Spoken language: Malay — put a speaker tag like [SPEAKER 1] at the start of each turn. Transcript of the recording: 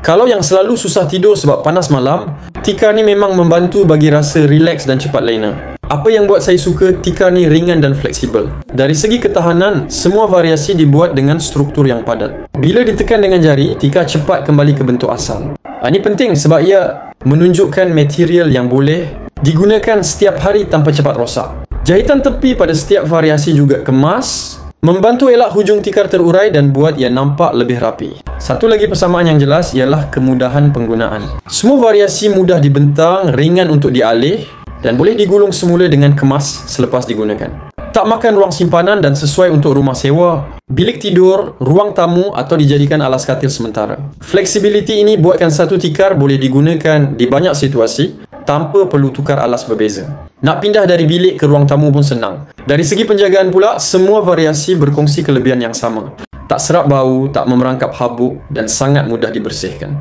[SPEAKER 1] Kalau yang selalu susah tidur sebab panas malam, tikar ni memang membantu bagi rasa relax dan cepat lena. Apa yang buat saya suka, tikar ni ringan dan fleksibel. Dari segi ketahanan, semua variasi dibuat dengan struktur yang padat. Bila ditekan dengan jari, tikar cepat kembali ke bentuk asal. Ini penting sebab ia menunjukkan material yang boleh digunakan setiap hari tanpa cepat rosak. Jahitan tepi pada setiap variasi juga kemas, membantu elak hujung tikar terurai dan buat ia nampak lebih rapi. Satu lagi persamaan yang jelas ialah kemudahan penggunaan. Semua variasi mudah dibentang, ringan untuk dialih dan boleh digulung semula dengan kemas selepas digunakan. Tak makan ruang simpanan dan sesuai untuk rumah sewa, bilik tidur, ruang tamu atau dijadikan alas katil sementara. Flexibility ini buatkan satu tikar boleh digunakan di banyak situasi tanpa perlu tukar alas berbeza. Nak pindah dari bilik ke ruang tamu pun senang. Dari segi penjagaan pula, semua variasi berkongsi kelebihan yang sama. Tak serap bau, tak memerangkap habuk dan sangat mudah dibersihkan.